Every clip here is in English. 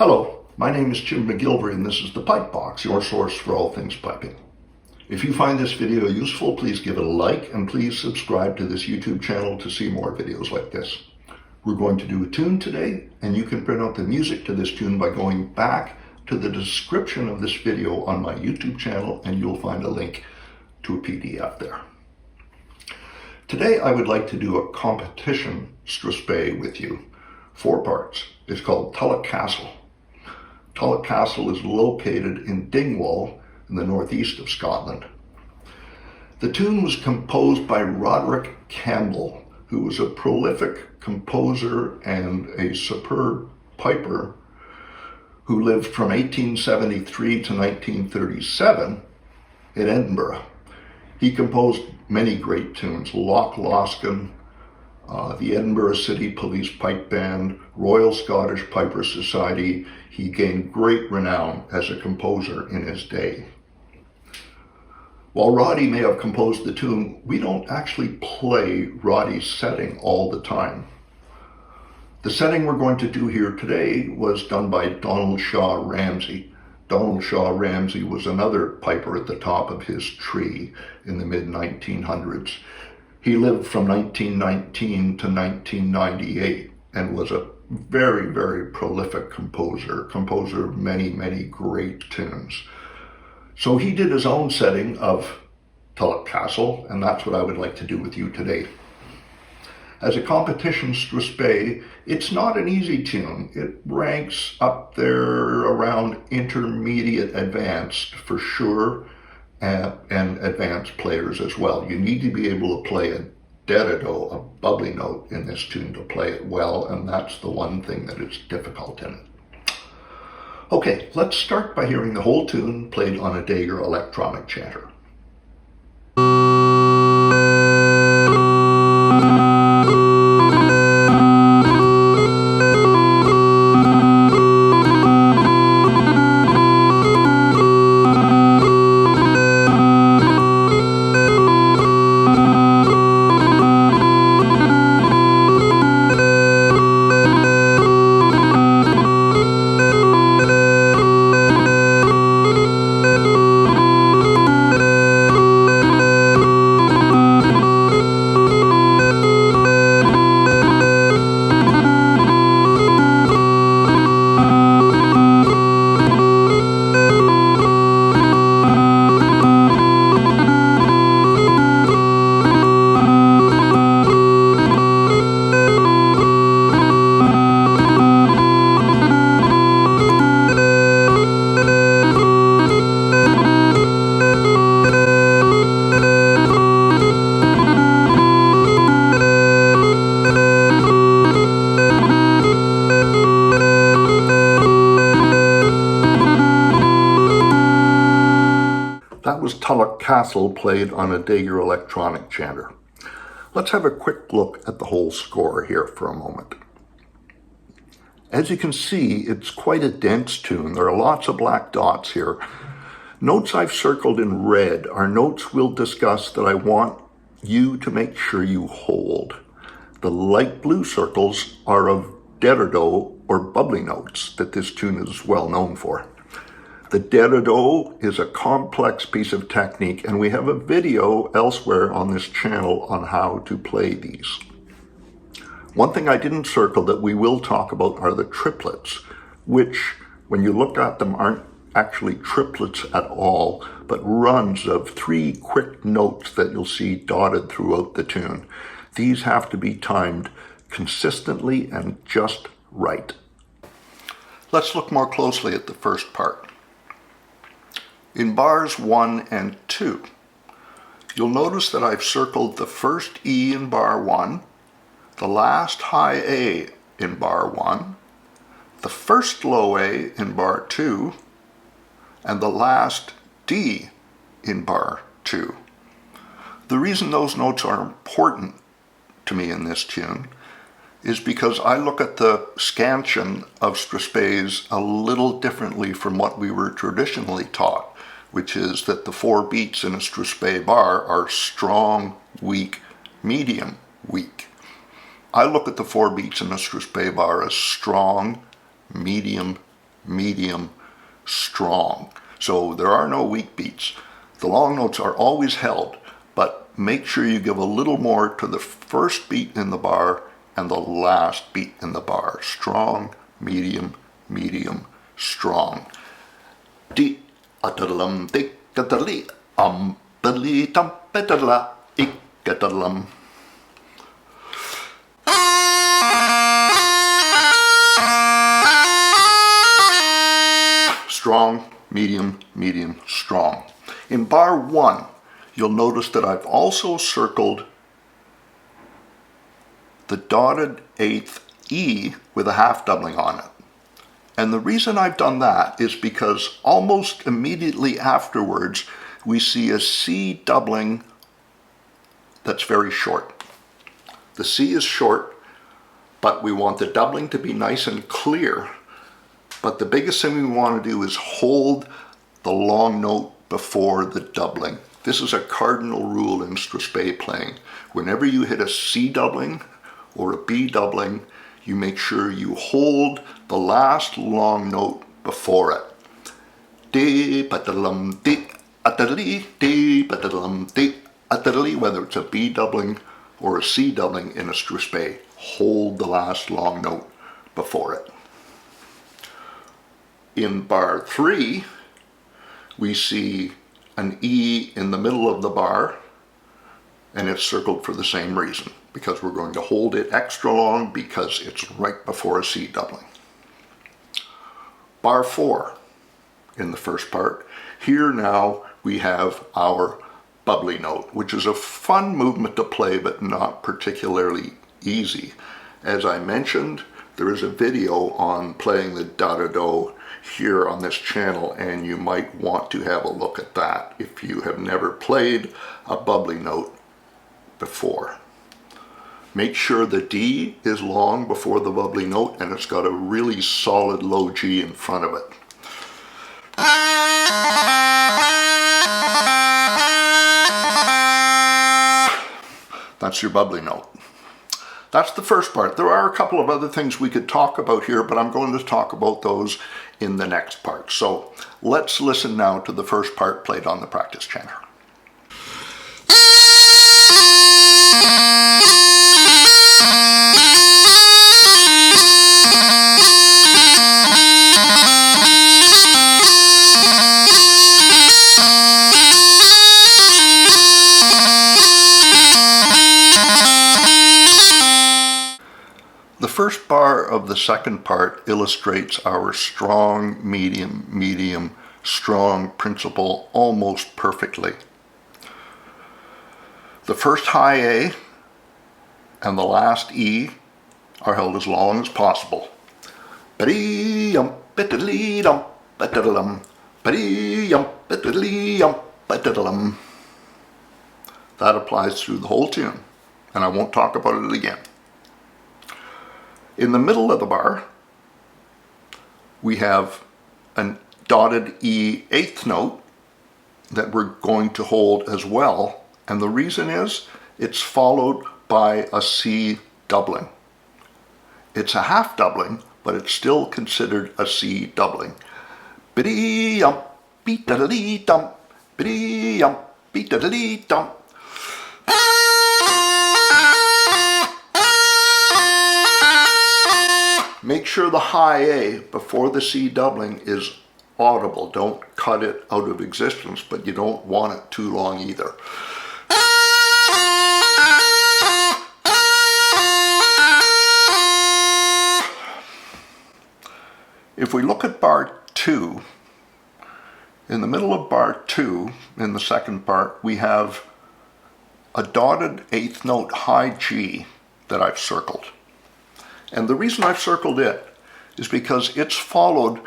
Hello, my name is Jim McGillivray and this is the Pipe Box, your source for all things piping. If you find this video useful, please give it a like and please subscribe to this YouTube channel to see more videos like this. We're going to do a tune today, and you can print out the music to this tune by going back to the description of this video on my YouTube channel, and you'll find a link to a PDF there. Today I would like to do a competition Strathspey with you. 4 parts. It's called Tulloch Castle. Tulloch Castle is located in Dingwall in the northeast of Scotland. The tune was composed by Roderick Campbell, who was a prolific composer and a superb piper who lived from 1873 to 1937 in Edinburgh. He composed many great tunes: Loch Loscon, the Edinburgh City Police Pipe Band, Royal Scottish Piper Society. He gained great renown as a composer in his day. While Roddy may have composed the tune, we don't actually play Roddy's setting all the time. The setting we're going to do here today was done by Donald Shaw Ramsay. Donald Shaw Ramsay was another piper at the top of his tree in the mid-1900s. He lived from 1919 to 1998 and was a very, very prolific composer of many, many great tunes. So he did his own setting of Tulloch Castle, and that's what I would like to do with you today. As a competition Strathspey, it's not an easy tune. It ranks up there around intermediate advanced for sure, and advanced players as well. You need to be able to play a deredo, a bubbly note in this tune to play it well, and that's the one thing that is difficult in it. Okay, let's start by hearing the whole tune played on a Dagger electronic chanter. That was Tulloch Castle played on a Dagger electronic chanter. Let's have a quick look at the whole score here for a moment. As you can see, it's quite a dense tune. There are lots of black dots here. Notes I've circled in red are notes we'll discuss that I want you to make sure you hold. The light blue circles are of deredo or bubbly notes that this tune is well known for. The deredo is a complex piece of technique, and we have a video elsewhere on this channel on how to play these. One thing I didn't circle that we will talk about are the triplets, which, when you look at them, aren't actually triplets at all, but runs of 3 quick notes that you'll see dotted throughout the tune. These have to be timed consistently and just right. Let's look more closely at the first part. In bars 1 and 2, you'll notice that I've circled the first E in bar 1, the last high A in bar 1, the first low A in bar 2, and the last D in bar 2. The reason those notes are important to me in this tune is because I look at the scansion of Strathspeys a little differently from what we were traditionally taught, which is that the 4 beats in a Strathspey bar are strong, weak, medium, weak. I look at the 4 beats in a Strathspey bar as strong, medium, medium, strong. So there are no weak beats. The long notes are always held, but make sure you give a little more to the first beat in the bar and the last beat in the bar. Strong, medium, medium, strong. Di atadalum dik atadali badali tum petadala ikatadalum. Strong, medium, medium, strong. In bar 1, you'll notice that I've also circled the dotted 8th E with a half doubling on it. And the reason I've done that is because almost immediately afterwards we see a C doubling that's very short. The C is short, but we want the doubling to be nice and clear. But the biggest thing we want to do is hold the long note before the doubling. This is a cardinal rule in Strathspey playing. Whenever you hit a C doubling or a B doubling, you make sure you hold the last long note before it. De patadalum de atadali de patadalum de atadali. Whether it's a B doubling or a C doubling in a Strathspey, hold the last long note before it. In bar 3, we see an E in the middle of the bar, and it's circled for the same reason, because we're going to hold it extra long because it's right before a C doubling. Bar 4 in the first part. Here now we have our bubbly note, which is a fun movement to play but not particularly easy. As I mentioned, there is a video on playing the da-da-do here on this channel, and you might want to have a look at that if you have never played a bubbly note before. Make sure the D is long before the bubbly note and it's got a really solid low G in front of it. That's your bubbly note. That's the first part. There are a couple of other things we could talk about here, but I'm going to talk about those in the next part. So let's listen now to the first part played on the practice chanter. The first bar of the second part illustrates our strong, medium, medium, strong principle almost perfectly. The first high A and the last E are held as long as possible. That applies through the whole tune, and I won't talk about it again. In the middle of the bar, we have a dotted E 8th note that we're going to hold as well, and the reason is it's followed by a C doubling. It's a half doubling, but it's still considered a C doubling. Biddy-yum, beat-a-dee-dum, biddy-yum, beat-a-dee-dum. Make sure the high A before the C doubling is audible. Don't cut it out of existence, but you don't want it too long either. If we look at bar 2, in the middle of bar 2, in the second part, we have a dotted 8th note high G that I've circled. And the reason I've circled it is because it's followed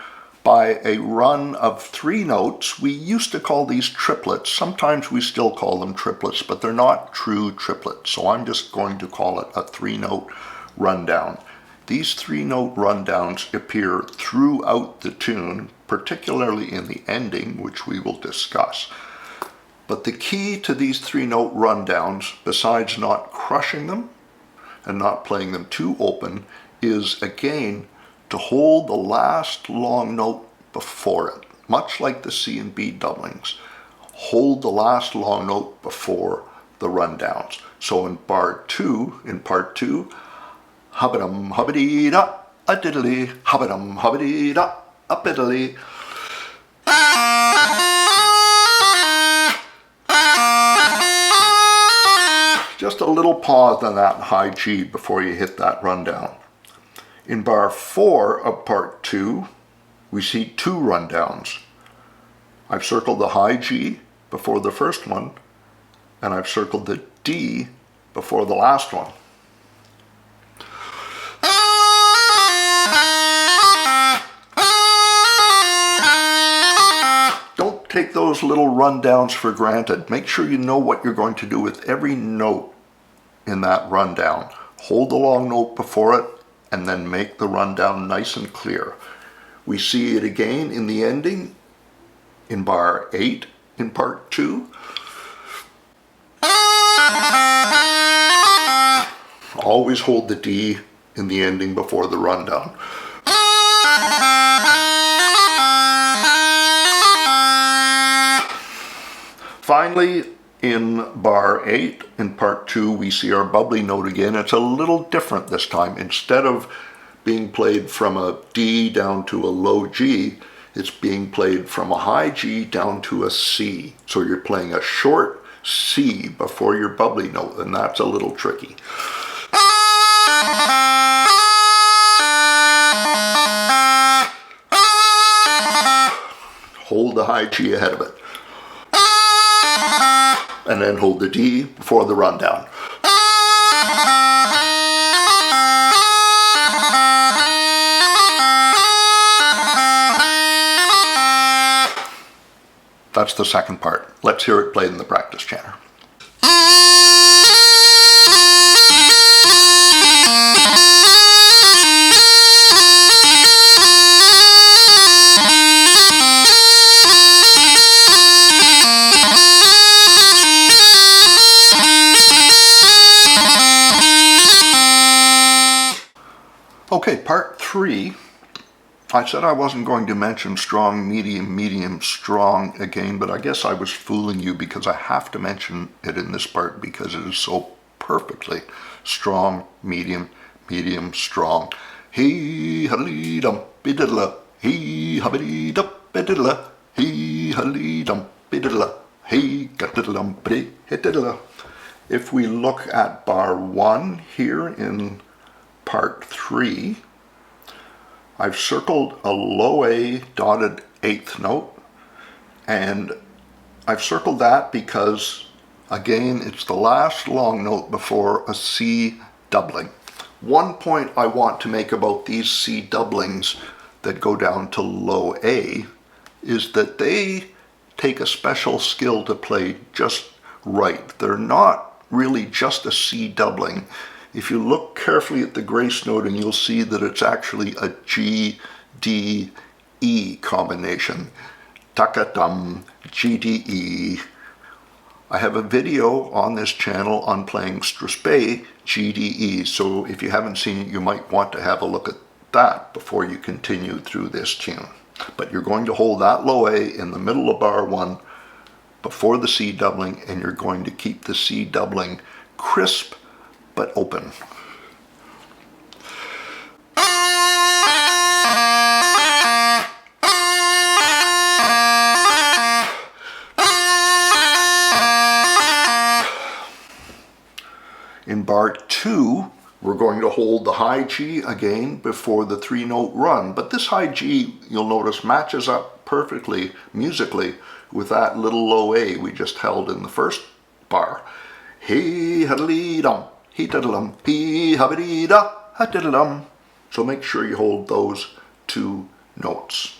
by a run of 3 notes. We used to call these triplets. Sometimes we still call them triplets, but they're not true triplets. So I'm just going to call it a 3-note rundown. These 3-note rundowns appear throughout the tune, particularly in the ending, which we will discuss. But the key to these 3-note rundowns, besides not crushing them and not playing them too open, is again to to hold the last long note before it, much like the C and B doublings. Hold the last long note before the rundowns. So in part 2, hubbadum hubbity da a diddly, hubbadum hubbity da a biddly. Just a little pause on that high G before you hit that rundown. In bar 4 of part 2, we see 2 rundowns. I've circled the high G before the first one, and I've circled the D before the last one. Don't take those little rundowns for granted. Make sure you know what you're going to do with every note in that rundown. Hold the long note before it, and then make the rundown nice and clear. We see it again in the ending, in bar 8 in part 2. Always hold the D in the ending before the rundown. Finally, in bar 8 in part 2, we see our bubbly note again. It's a little different this time. Instead of being played from a D down to a low G, it's being played from a high G down to a C. So you're playing a short C before your bubbly note, and that's a little tricky. Hold the high G ahead of it. And then hold the D before the rundown. That's the second part. Let's hear it played in the practice chanter. Okay, part 3. I said I wasn't going to mention strong, medium, medium, strong again, but I guess I was fooling you because I have to mention it in this part because it is so perfectly strong, medium, medium, strong. He huddly dumpy diddler, he hubbity dumpy diddler, he huddly dumpy diddler, he got diddle dumpy diddler. If we look at bar 1 here in part 3, I've circled a low A dotted 8th note, and I've circled that because, again, it's the last long note before a C doubling. One point I want to make about these C doublings that go down to low A is that they take a special skill to play just right. They're not really just a C doubling. If you look carefully at the grace noting, you'll see that it's actually a G, D, E combination. Takatam, G, D, E. I have a video on this channel on playing Strathspey, G, D, E, so if you haven't seen it, you might want to have a look at that before you continue through this tune. But you're going to hold that low A in the middle of bar 1 before the C doubling, and you're going to keep the C doubling crisp but open. In bar 2, we're going to hold the high G again before the 3-note run, but this high G, you'll notice, matches up perfectly musically with that little low A we just held in the first bar. Hey huddly dum. He diddle-dum, he hubbity da, ha diddle-dum. So make sure you hold those 2 notes.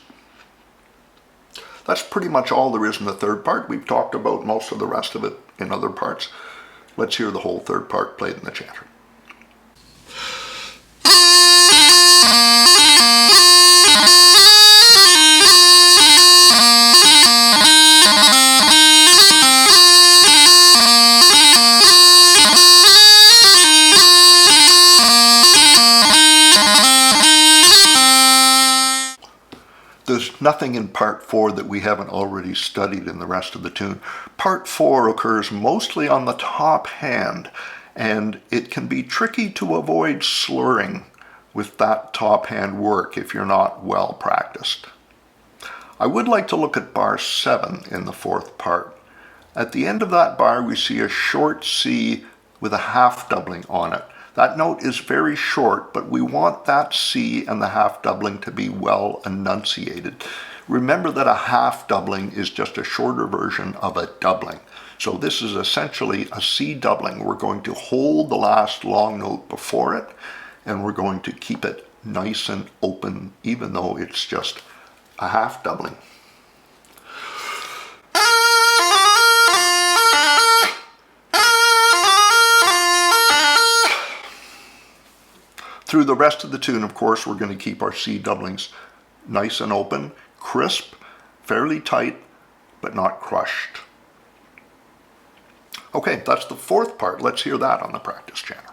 That's pretty much all there is in the third part. We've talked about most of the rest of it in other parts. Let's hear the whole third part played in the chanter. There's nothing in part 4 that we haven't already studied in the rest of the tune. Part 4 occurs mostly on the top hand, and it can be tricky to avoid slurring with that top hand work if you're not well practiced. I would like to look at bar 7 in the 4th part. At the end of that bar we see a short C with a half doubling on it. That note is very short, but we want that C and the half doubling to be well enunciated. Remember that a half doubling is just a shorter version of a doubling. So this is essentially a C doubling. We're going to hold the last long note before it, and we're going to keep it nice and open, even though it's just a half doubling. Through the rest of the tune, of course, we're going to keep our C doublings nice and open, crisp, fairly tight, but not crushed. Okay, that's the 4th part. Let's hear that on the practice channel.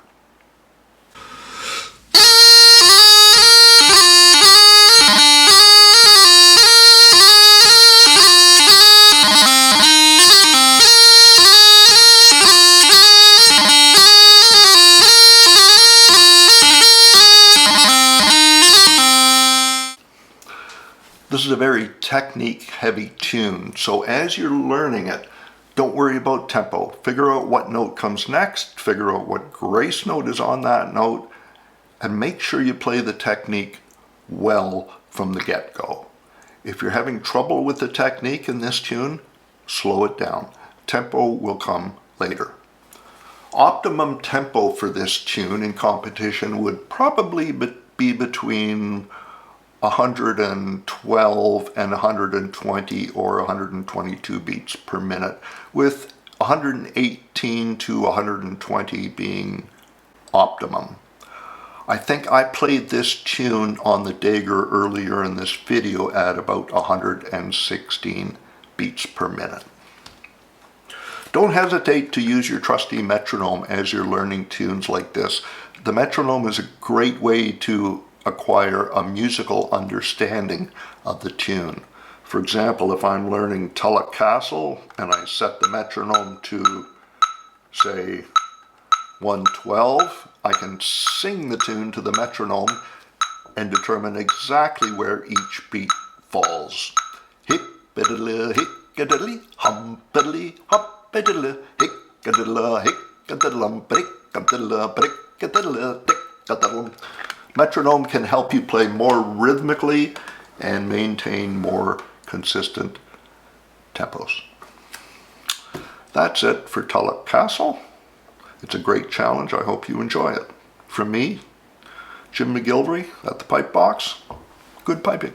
This is a very technique-heavy tune, so as you're learning it, don't worry about tempo. Figure out what note comes next, figure out what grace note is on that note, and make sure you play the technique well from the get-go. If you're having trouble with the technique in this tune, slow it down. Tempo will come later. Optimum tempo for this tune in competition would probably be between 112 and 120 or 122 beats per minute, with 118 to 120 being optimum. I think I played this tune on the dagger earlier in this video at about 116 beats per minute. Don't hesitate to use your trusty metronome as you're learning tunes like this. The metronome is a great way to acquire a musical understanding of the tune. For example, if I'm learning Tulloch Castle and I set the metronome to, say, 112, I can sing the tune to the metronome and determine exactly where each beat falls. Hip-a-diddly, hick-a-diddly, hum-a-diddly, hop-a-diddly, hick-a-diddly, hick-a-diddly, brick-a-diddly, brick-a-diddly, tick-a-diddly. Metronome can help you play more rhythmically and maintain more consistent tempos. That's it for Tulloch Castle. It's a great challenge. I hope you enjoy it. From me, Jim McGillivray at the Pipe Box, good piping.